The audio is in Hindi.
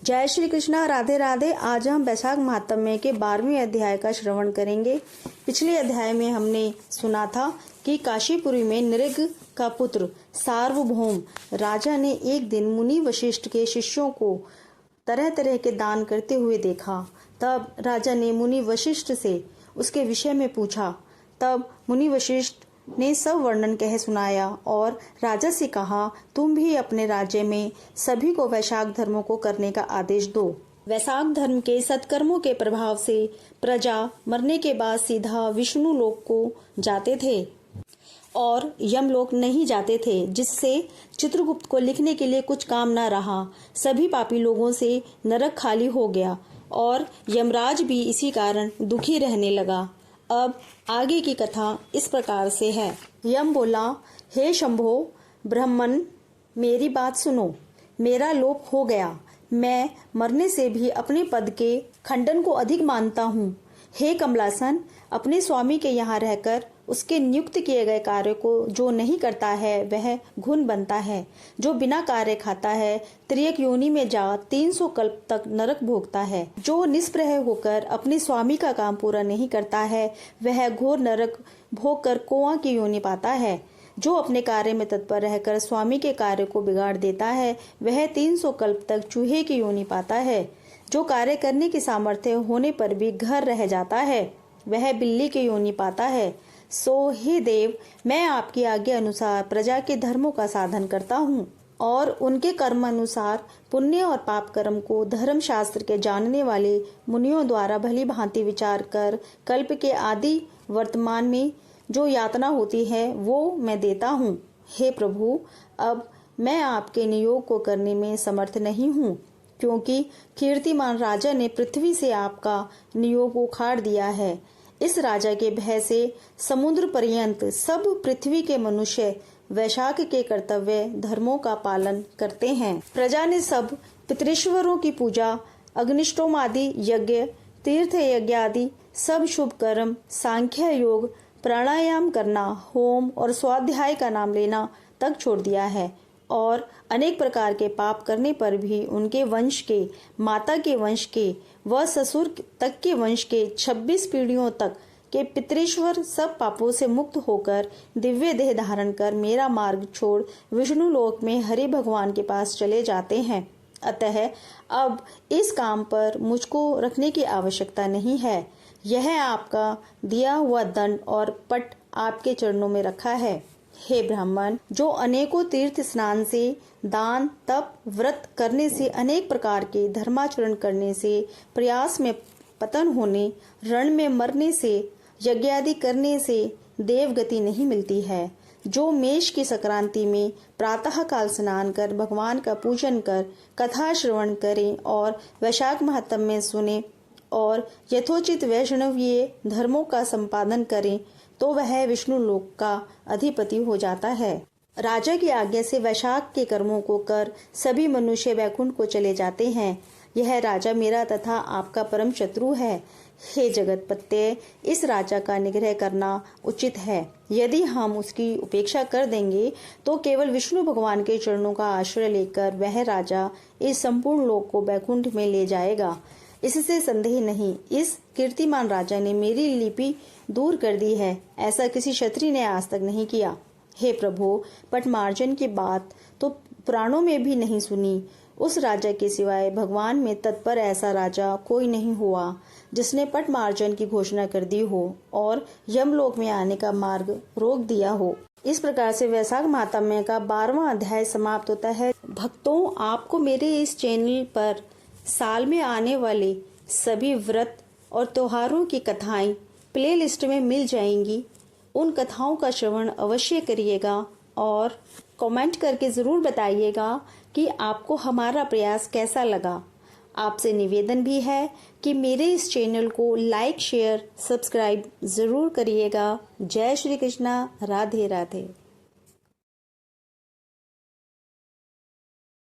जय श्री कृष्णा, राधे राधे। आज हम वैशाख महात्म्य के 12वें अध्याय का श्रवण करेंगे। पिछले अध्याय में हमने सुना था कि काशीपुरी में नृग का पुत्र सार्वभौम राजा ने एक दिन मुनि वशिष्ठ के शिष्यों को तरह तरह के दान करते हुए देखा। तब राजा ने मुनि वशिष्ठ से उसके विषय में पूछा। तब मुनि वशिष्ठ ने सब वर्णन कह सुनाया और राजा से कहा, तुम भी अपने राज्य में सभी को वैशाख धर्मों को करने का आदेश दो। वैशाख धर्म के सत्कर्मों के प्रभाव से प्रजा मरने के बाद सीधा विष्णु लोक को जाते थे और यमलोक नहीं जाते थे, जिससे चित्रगुप्त को लिखने के लिए कुछ काम न रहा। सभी पापी लोगों से नरक खाली हो गया और यमराज भी इसी कारण दुखी रहने लगा। अब आगे की कथा इस प्रकार से है। यम बोला, हे शंभो ब्राह्मण, मेरी बात सुनो। मेरा लोप हो गया। मैं मरने से भी अपने पद के खंडन को अधिक मानता हूँ। हे कमलासन, अपने स्वामी के यहाँ रहकर उसके नियुक्त किए गए कार्य को जो नहीं करता है वह घुन बनता है। जो बिना कार्य खाता है त्रियक योनि में जा 300 कल्प तक नरक भोगता है। जो निष्प्रह होकर अपने स्वामी का काम पूरा नहीं करता है वह घोर नरक भोग कर कौआ की योनि पाता है। जो अपने कार्य में तत्पर रहकर स्वामी के कार्य को बिगाड़ देता है वह 300 कल्प तक चूहे की योनि पाता है। जो कार्य करने की सामर्थ्य होने पर भी घर रह जाता है वह बिल्ली की योनि पाता है। सो हे देव, मैं आपकी आज्ञा अनुसार प्रजा के धर्मों का साधन करता हूँ और उनके कर्म अनुसार पुण्य और पाप कर्म को धर्म शास्त्र के जानने वाले मुनियों द्वारा भली भांति विचार कर कल्प के आदि वर्तमान में जो यातना होती है वो मैं देता हूँ। हे प्रभु, अब मैं आपके नियोग को करने में समर्थ नहीं हूँ, क्योंकि कीर्तिमान राजा ने पृथ्वी से आपका नियोग उखाड़ दिया है। इस राजा के भय से समुद्र पर्यंत सब पृथ्वी के मनुष्य वैशाख के कर्तव्य धर्मों का पालन करते हैं। प्रजा ने सब पितृश्वरों की पूजा, अग्निष्टोम आदि यज्ञ, तीर्थ यज्ञ आदि सब शुभ कर्म, सांख्य योग, प्राणायाम करना, होम और स्वाध्याय का नाम लेना तक छोड़ दिया है और अनेक प्रकार के पाप करने पर भी उनके वंश के, माता के वंश के व ससुर तक के वंश के 26 पीढ़ियों तक के पितृश्वर सब पापों से मुक्त होकर दिव्य देह धारण कर मेरा मार्ग छोड़ विष्णु लोक में हरि भगवान के पास चले जाते हैं। अतः अब इस काम पर मुझको रखने की आवश्यकता नहीं है। यह आपका दिया हुआ दंड और पट आपके चरणों में रखा है। हे ब्राह्मण, जो अनेकों तीर्थ स्नान से, दान, तप, व्रत करने से, अनेक प्रकार के धर्माचरण करने से, प्रयास में पतन होने, रण में मरने से, यज्ञ आदि करने से देवगति नहीं मिलती है, जो मेष की संक्रांति में प्रातः काल स्नान कर भगवान का पूजन कर कथा श्रवण करें और वैशाख महात्म्य सुने और यथोचित वैष्णवीय धर्मों का संपादन करें, तो वह विष्णु लोक का अधिपति हो जाता है। राजा की आज्ञा से वैशाख के कर्मों को कर सभी मनुष्य वैकुंठ को चले जाते हैं। यह राजा मेरा तथा आपका परम शत्रु है। हे जगतपते, इस राजा का निग्रह करना उचित है। यदि हम उसकी उपेक्षा कर देंगे तो केवल विष्णु भगवान के चरणों का आश्रय लेकर वह राजा इस संपूर्ण लोक को वैकुंठ में ले जाएगा। इससे संदेह नहीं। इस कीर्तिमान राजा ने मेरी लिपि दूर कर दी है, ऐसा किसी क्षत्रिय ने आज तक नहीं किया। हे प्रभु, पटमार्जन की बात तो पुराणों में भी नहीं सुनी। उस राजा के सिवाय भगवान में तत्पर ऐसा राजा कोई नहीं हुआ जिसने पटमार्जन की घोषणा कर दी हो और यमलोक में आने का मार्ग रोक दिया हो। इस प्रकार से वैशाख महात्म्य का 12वां अध्याय समाप्त होता है। भक्तों, आपको मेरे इस चैनल पर साल में आने वाले सभी व्रत और त्योहारों की कथाएं प्लेलिस्ट में मिल जाएंगी। उन कथाओं का श्रवण अवश्य करिएगा और कमेंट करके ज़रूर बताइएगा कि आपको हमारा प्रयास कैसा लगा। आपसे निवेदन भी है कि मेरे इस चैनल को लाइक, शेयर, सब्सक्राइब ज़रूर करिएगा। जय श्री कृष्णा, राधे राधे।